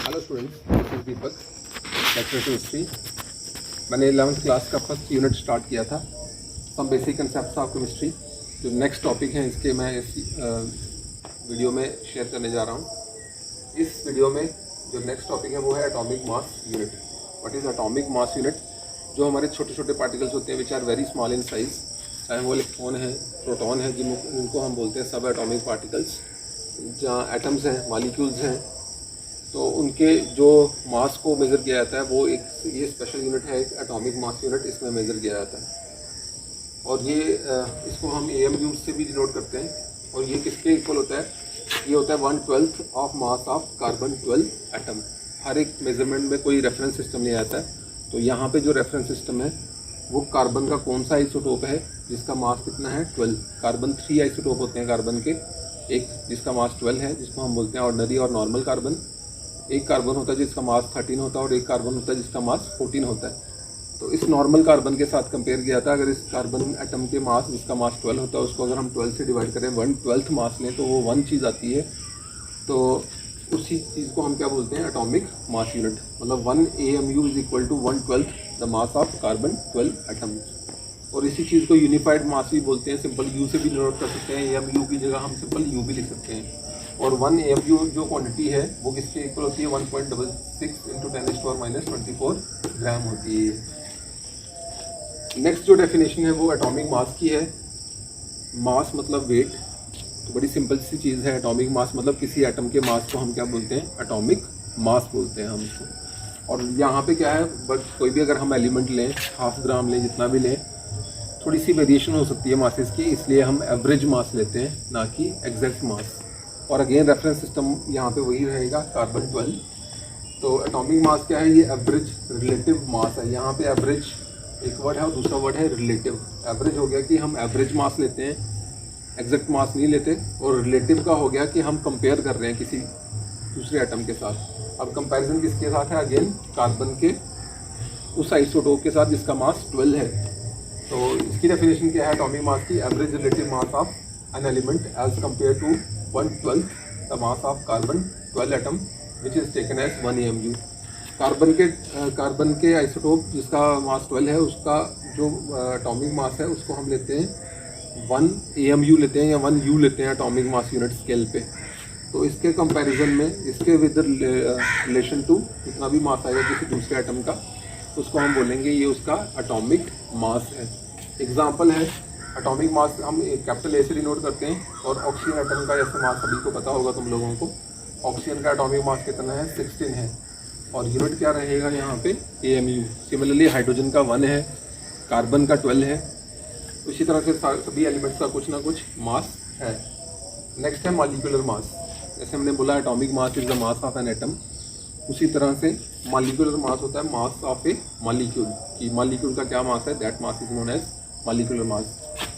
Hello students, this is Deepak, lecture chemistry. मैंने 11th class का first unit start किया था, some basic concepts of chemistry. जो next topic है इसके मैं इस वीडियो में शेयर करने जा रहा हूँ। इस वीडियो में जो नेक्स्ट टॉपिक है वो है atomic mass unit. What is atomic mass unit? जो हमारे छोटे छोटे पार्टिकल्स होते हैं which are very small in size, चाहे वो इलेक्ट्रॉन है, प्रोटॉन है, जिनको हम बोलते हैं सब एटॉमिक पार्टिकल्स, जहाँ एटम्स हैं, मॉलिक्यूल्स हैं, तो उनके जो मास को मेज़र किया जाता है वो ये स्पेशल यूनिट है, एक एटॉमिक मास यूनिट, इसमें मेज़र किया जाता है। और ये इसको हम AMU से भी डिनोट करते हैं। और ये किसके इक्वल होता है? ये होता है 1/12 of mass of carbon 12 atom. हर एक मेजरमेंट में कोई रेफरेंस सिस्टम लिया जाता है, तो यहाँ पे जो रेफरेंस सिस्टम है वो कार्बन का कौन सा आइसोटोप है जिसका मास कितना है 12। कार्बन 3 आइसोटोप होते हैं कार्बन के, एक जिसका मास 12 है जिसको हम बोलते हैं ऑर्डिनरी और नॉर्मल कार्बन, एक कार्बन होता है जिसका मास 13 होता है और एक कार्बन होता है जिसका मास 14 होता है। तो इस नॉर्मल कार्बन के साथ कंपेयर किया था। अगर इस कार्बन एटम के मास जिसका मास 12 होता है उसको अगर हम 12 से डिवाइड करें, 1/12 मास लें, तो वो 1 चीज़ आती है। तो उसी चीज़ को हम क्या बोलते हैं? Atomic mass unit. मतलब 1 AMU is equal to 1/12 the mass of carbon 12 atom. और इसी चीज़ को यूनिफाइड मास भी बोलते हैं। सिंपल U से भी डिनोट कर सकते हैं, AMU की जगह हम सिंपल U भी लिख सकते हैं। और 1 AMU जो क्वांटिटी है वो किसके इक्वल होती है? 1.66 इंटू 10⁻⁻24 ग्राम होती है। नेक्स्ट जो डेफिनेशन है वो एटॉमिक मास की है। मास मतलब वेट, तो बड़ी सिंपल सी चीज़ है। एटॉमिक मास मतलब किसी एटम के मास को हम क्या बोलते हैं? एटॉमिक मास बोलते हैं हम इसको। और यहाँ पे क्या है, बट कोई भी अगर हम एलिमेंट लें, 0.5 ग्राम लें, जितना भी लें, थोड़ी सी वेरिएशन हो सकती है मासेस की, इसलिए हम एवरेज मास लेते हैं, ना कि एग्जैक्ट मास। और अगेन रेफरेंस सिस्टम यहाँ पे वही रहेगा, कार्बन 12। तो एटॉमिक मास क्या है? ये एवरेज रिलेटिव मास है। यहाँ पे एवरेज एक वर्ड है और दूसरा वर्ड है रिलेटिव। एवरेज हो गया कि हम एवरेज मास लेते हैं, एग्जैक्ट मास नहीं लेते। और रिलेटिव का हो गया कि हम कंपेयर कर रहे हैं किसी दूसरे एटम के साथ। अब कंपैरिजन किसके साथ है? अगेन कार्बन के उस आइसोटोप के साथ जिसका मास 12 है। तो इसकी डेफिनेशन क्या है एटॉमिक मास की? Average relative mass of an element as compare to 1/12 the mass of carbon 12 atom which is taken as 1 AMU। Carbon के आइसोटोप जिसका मास 12 है, उसका जो एटॉमिक मास है उसको हम लेते हैं 1 AMU लेते हैं, या 1 U लेते हैं एटॉमिक मास यूनिट स्केल पे। तो इसके कंपैरिजन में, इसके विद रिलेशन टू जितना भी मास आएगा किसी दूसरे एटम का, उसको हम बोलेंगे ये उसका एटॉमिक मास है। एग्जाम्पल है, एटॉमिक मास हम कैपिटल A से डिनोट करते हैं। और ऑक्सीजन एटम का जैसे मास सभी को पता होगा तुम लोगों को, ऑक्सीजन का एटॉमिक मास कितना है? 16 है। और यूनिट क्या रहेगा यहाँ पे? AMU। सिमिलरली हाइड्रोजन का 1 है, कार्बन का 12 है। इसी तरह से सभी एलिमेंट्स का कुछ ना कुछ मास है। नेक्स्ट है मॉलिक्यूलर मास। जैसे हमने बोला atomic mass is the mass of an atom, उसी तरह से मॉलिक्यूलर मास होता है मास ऑफ ए मॉलिक्यूल। कि मॉलिक्यूल का क्या मास है? That mass is known as molecular mass.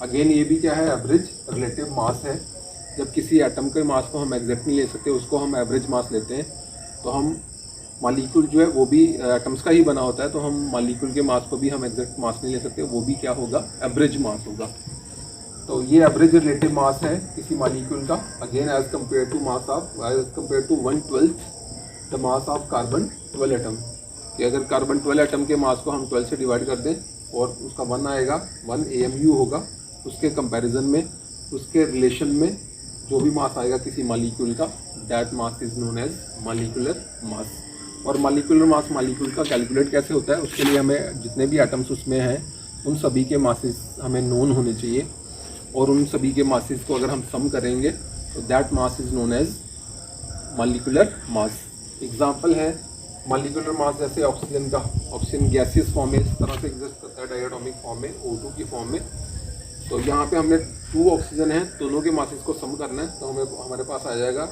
Again ये भी क्या है? एवरेज रिलेटिव मास है। जब किसी एटम के मास को हम एग्जैक्ट नहीं ले सकते, उसको हम एवरेज मास लेते हैं। तो हम मॉलिक्यूल जो है वो भी एटम्स का ही बना होता है, तो हम मॉलिक्यूल के मास को भी हम एग्जैक्ट मास नहीं ले सकते, वो भी क्या होगा? एवरेज मास होगा। तो ये एवरेज रिलेटिव मास है किसी मॉलिक्यूल का, again as compare to 1/12 the mass of carbon 12 atom. कि अगर कार्बन 12 एटम के मास को हम 12 से डिवाइड कर दें और उसका 1 आएगा, 1 AMU होगा। उसके कंपैरिजन में, उसके रिलेशन में जो भी मास आएगा किसी मॉलिक्यूल का, that mass is known as molecular mass. और मॉलिक्यूलर मास मॉलिक्यूल का कैलकुलेट कैसे होता है? उसके लिए हमें जितने भी एटम्स उसमें हैं उन सभी के मासेस हमें नोन होने चाहिए। और उन सभी के मासेस को अगर हम सम करेंगे तो that mass is known as molecular mass. Example है मॉलिक्यूलर मास, जैसे ऑक्सीजन का, ऑक्सीजन गैसियस फॉर्म में इस तरह से एग्जिस्ट करता है, डायटोमिक फॉर्म में, O2 की फॉर्म में। तो यहाँ पे हमने 2 ऑक्सीजन है, दोनों के मासेस को सम करना है, तो हमारे पास आ जाएगा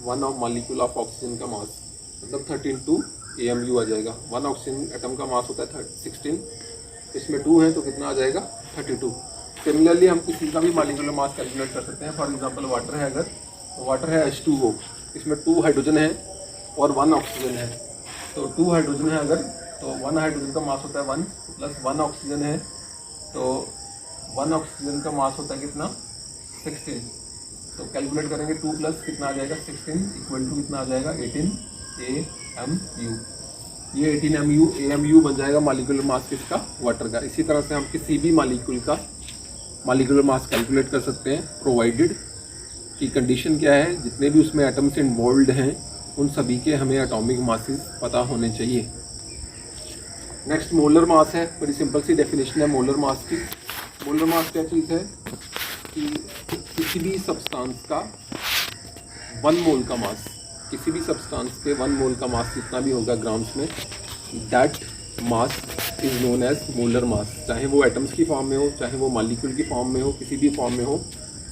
1 ऑफ मॉलिक्यूल ऑफ ऑक्सीजन का मास, मतलब 13 AMU आ जाएगा। 1 ऑक्सीजन एटम का मास होता है 16, इसमें 2 है तो कितना आ जाएगा? 32। सिमिलरली हम किसी का भी मॉलिक्यूलर मास कैलकुलेट कर सकते हैं। फॉर एग्जांपल वाटर है, अगर वाटर है H2O, इसमें 2 हाइड्रोजन है और 1 ऑक्सीजन है। तो 2 हाइड्रोजन है अगर, तो 1 हाइड्रोजन का मास होता है 1, प्लस 1 ऑक्सीजन है, तो 1 ऑक्सीजन का मास होता है कितना? 16। तो कैलकुलेट करेंगे 2 प्लस कितना आ जाएगा? 16 इक्वल टू कितना आ जाएगा? 18 AMU। ये 18 MU AMU बन जाएगा मॉलिक्यूलर मास किसका, वाटर का। इसी तरह से हम किसी भी मॉलिक्यूल का मॉलिक्यूलर मास कैलकुलेट कर सकते हैं, प्रोवाइडेड की कंडीशन क्या है, जितने भी उसमें एटम्स इन्वॉल्व हैं उन सभी के हमें एटॉमिक मासेस पता होने चाहिए। नेक्स्ट मोलर मास है, बड़ी सिंपल सी डेफिनेशन है मोलर मास की। मोलर मास क्या चीज़ है कि किसी भी सब्सटेंस का 1 मोल का मास, किसी भी सब्सटेंस के 1 मोल का मास जितना भी होगा ग्राम्स में, that mass is known as molar mass. चाहे वो एटम्स की फॉर्म में हो, चाहे वो मॉलिक्यूल की फॉर्म में हो, किसी भी फॉर्म में हो,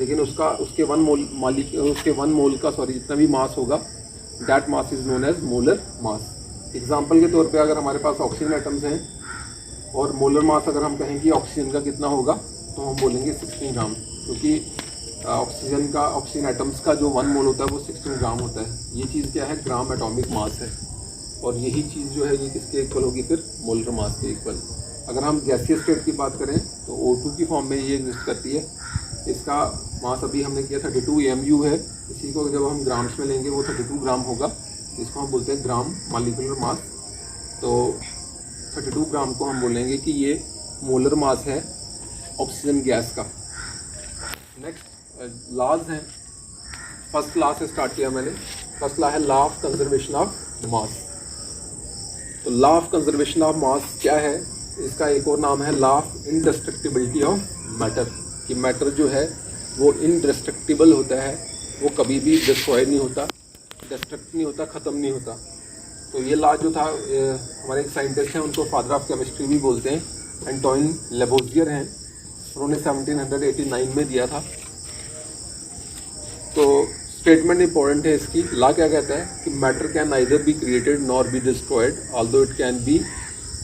लेकिन उसके 1 मोल का जितना भी मास होगा, that mass is known as molar mass. Example के तौर पे अगर हमारे पास ऑक्सीजन एटम्स हैं और मोलर मास अगर हम कहें कि ऑक्सीजन का कितना होगा, तो हम बोलेंगे 16 ग्राम, क्योंकि ऑक्सीजन एटम्स का जो 1 मोल होता है वो 16 ग्राम होता है। ये चीज़ क्या है, ग्राम एटॉमिक मास है। और यही चीज़ जो है ये किसके इक्वल होगी, फिर मोलर मास के इक्वल। अगर हम गैसीय स्टेट की बात करें तो O2 की फॉर्म में ये एग्जिस्ट करती है। इसका मास अभी हमने किया 32 MU है। इसी को जब हम ग्राम्स में लेंगे वो 32 ग्राम होगा, इसको हम बोलते हैं ग्राम मॉलिक्यूलर मास। तो 32 ग्राम को हम बोलेंगे कि ये मोलर मास है ऑक्सीजन गैस का। नेक्स्ट लॉज हैं, फर्स्ट लॉ से स्टार्ट किया मैंने। फर्स्ट लॉ है law of conservation of mass. तो law of conservation of mass क्या है, इसका एक और नाम है law of indestructibility of matter. कि मैटर जो है वो इनडिस्ट्रक्टिबल होता है, वो कभी भी डिस्ट्रॉय नहीं होता, डिस्ट्रक्ट नहीं होता, ख़त्म नहीं होता। तो ये लॉ जो था, हमारे एक साइंटिस्ट हैं उनको फादर ऑफ केमिस्ट्री भी बोलते हैं, एंटोइन लेबोजियर हैं, उन्होंने 1789 में दिया था। तो स्टेटमेंट इंपॉर्टेंट है इसकी। लॉ क्या कहता है कि matter can neither be created nor be destroyed although it can be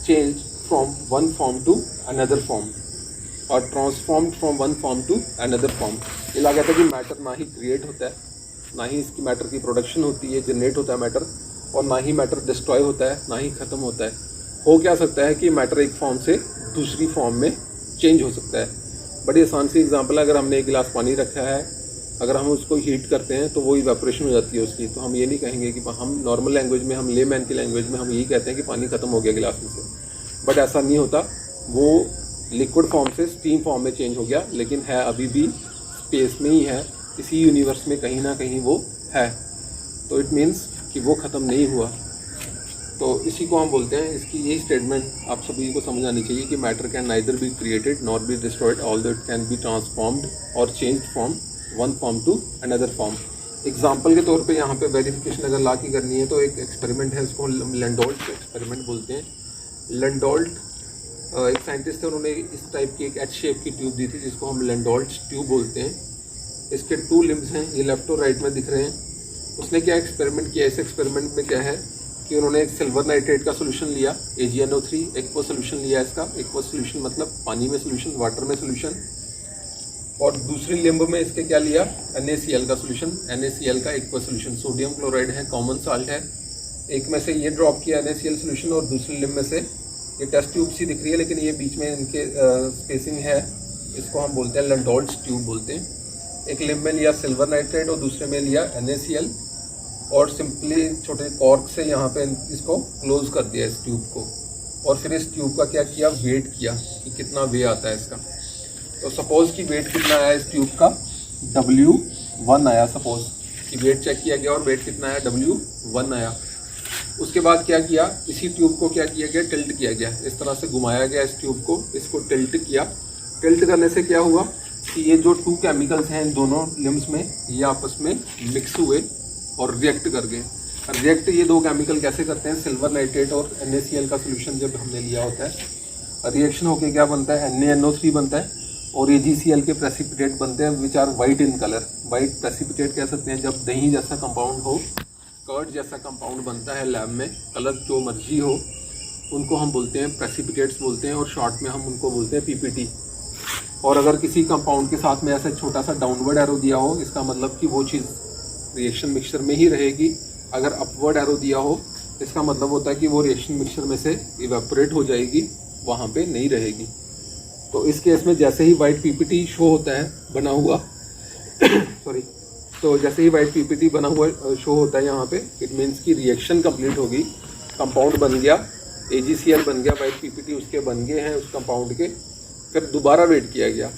change from one form to another form और transformed from one form to another form. ये लॉ कहता है कि मैटर ना ही क्रिएट होता है, ना ही इसकी मैटर की प्रोडक्शन होती है, जनरेट होता है मैटर, और ना ही मैटर डिस्ट्रॉय होता है, ना ही ख़त्म होता है। हो क्या सकता है कि मैटर एक फॉर्म से दूसरी फॉर्म में चेंज हो सकता है। बड़ी आसान सी एग्जांपल है, अगर हमने एक गिलास पानी रखा है, अगर हम उसको हीट करते हैं तो वो इवेपोरेशन हो जाती है उसकी। तो हम ये नहीं कहेंगे कि हम नॉर्मल लैंग्वेज में, हम लेमैन की लैंग्वेज में हम यही कहते हैं कि पानी ख़त्म हो गया गिलास में से, बट ऐसा नहीं होता। वो लिक्विड फॉर्म से स्टीम फॉर्म में चेंज हो गया, लेकिन है अभी भी स्पेस में ही है, इसी यूनिवर्स में कहीं ना कहीं वो है। तो इट मीन्स कि वो ख़त्म नहीं हुआ। तो इसी को हम बोलते हैं, इसकी यही स्टेटमेंट आप सभी को समझ आनी चाहिए कि matter can neither be created nor be destroyed although it can be transformed और changed from one form to another form. Example के तौर पे यहाँ पे वेरिफिकेशन अगर लॉ की करनी है तो एक एक्सपेरिमेंट है, उसको लैंडोल्ट एक्सपेरिमेंट बोलते हैं। लैंडोल्ट एक साइंटिस्ट थे, उन्होंने इस टाइप की एक एच शेप की ट्यूब दी थी जिसको हम लैंडोल्ट ट्यूब बोलते हैं। इसके 2 लिम्स हैं, ये लेफ्ट और राइट में दिख रहे हैं। उसने क्या एक्सपेरिमेंट किया, इस एक्सपेरिमेंट में क्या है कि उन्होंने एक सिल्वर नाइट्रेट का सोल्यूशन लिया, AgNO3 एक्वा सोल्यूशन लिया इसका। एक्वा सोल्यूशन मतलब पानी में सोल्यूशन, वाटर में सोल्यूशन। और दूसरी लिम्ब में इसके क्या लिया, NaCl का सोल्यूशन, NaCl का एक्वा सोल्यूशन। सोडियम क्लोराइड है, कॉमन साल्ट है। एक में से ये ड्रॉप किया NaCl सोल्यूशन और दूसरी लिम्ब में से, ये टेस्ट ट्यूब सी दिख रही है लेकिन ये बीच में इनके स्पेसिंग है, इसको हम बोलते हैं लैंडोल्ट ट्यूब बोलते हैं। एक लिम्ब में लिया सिल्वर नाइट्रेट और दूसरे में लिया NaCl और सिंपली छोटे कॉर्क से यहाँ पे इसको क्लोज कर दिया इस ट्यूब को। और फिर इस ट्यूब का क्या किया, वेट किया कि कितना वेट आता है इसका। तो सपोज कि वेट कितना आया इस ट्यूब का, W1 आया। सपोज कि वेट चेक किया गया और वेट कितना आया, W1 आया। उसके बाद क्या किया, इसी ट्यूब को क्या किया गया, टिल्ट किया गया, इस तरह से घुमाया गया इस ट्यूब को, इसको टिल्ट किया। टिल्ट करने से क्या हुआ कि ये जो 2 केमिकल्स हैं इन दोनों लिम्स में, ये आपस में मिक्स हुए और रिएक्ट कर गए। रिएक्ट ये 2 केमिकल कैसे करते हैं, सिल्वर नाइट्रेट और NaCl का सोल्यूशन जब हमने लिया होता है, रिएक्शन होके क्या बनता है, NaNO3 बनता है और AgCl के प्रेसिपिटेट बनते हैं which are white in colour. White precipitate कह सकते हैं जब दही जैसा कंपाउंड हो, कर्ड जैसा कंपाउंड बनता है लैब में, कलर जो मर्जी हो, उनको हम बोलते हैं प्रेसिपिटेट्स बोलते हैं और शॉर्ट में हम उनको बोलते हैं PPT। और अगर किसी कंपाउंड के साथ में ऐसा छोटा सा डाउनवर्ड एरो दिया हो, इसका मतलब कि वो चीज़ रिएक्शन मिक्सचर में ही रहेगी। अगर अपवर्ड एरो दिया हो, इसका मतलब होता है कि वो रिएक्शन मिक्सचर में से इवेपोरेट हो जाएगी, वहाँ पे नहीं रहेगी। तो इस केस में जैसे ही वाइट PPT शो होता है बना हुआ सॉरी, तो जैसे ही वाइट पीपीटी बना हुआ शो होता है यहाँ पे, इट मीन्स कि रिएक्शन कंप्लीट होगी, कंपाउंड बन गया, AgCl बन गया, वाइट पीपीटी उसके बन गए हैं उस कंपाउंड के, फिर दोबारा वेट किया गया।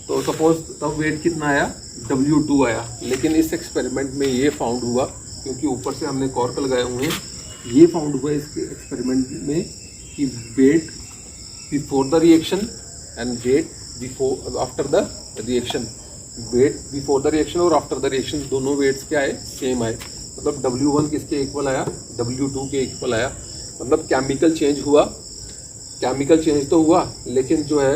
तो सपोज तब वेट कितना आया, W2 आया। लेकिन इस एक्सपेरिमेंट में ये फाउंड हुआ, क्योंकि ऊपर से हमने कॉर्क लगाए हुए हैं, ये फाउंड हुआ इसके एक्सपेरिमेंट में कि weight before the reaction and weight before after the reaction, weight before the reaction और आफ्टर द रिएक्शन दोनों वेट्स क्या आए, सेम आए। मतलब W1 किसके इक्वल आया, W2 के इक्वल आया। मतलब केमिकल चेंज हुआ, केमिकल चेंज तो हुआ लेकिन जो है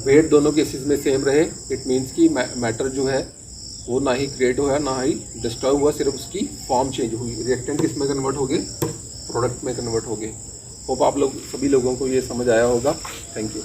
वेट दोनों केसेस में सेम रहे। इट मीन्स कि मैटर जो है वो ना ही क्रिएट हुआ ना ही डिस्ट्रॉय हुआ, सिर्फ उसकी फॉर्म चेंज हुई। रिएक्टेंट किस में कन्वर्ट हो गए, प्रोडक्ट में कन्वर्ट हो गए। होप आप लोग सभी लोगों को ये समझ आया होगा। Thank you.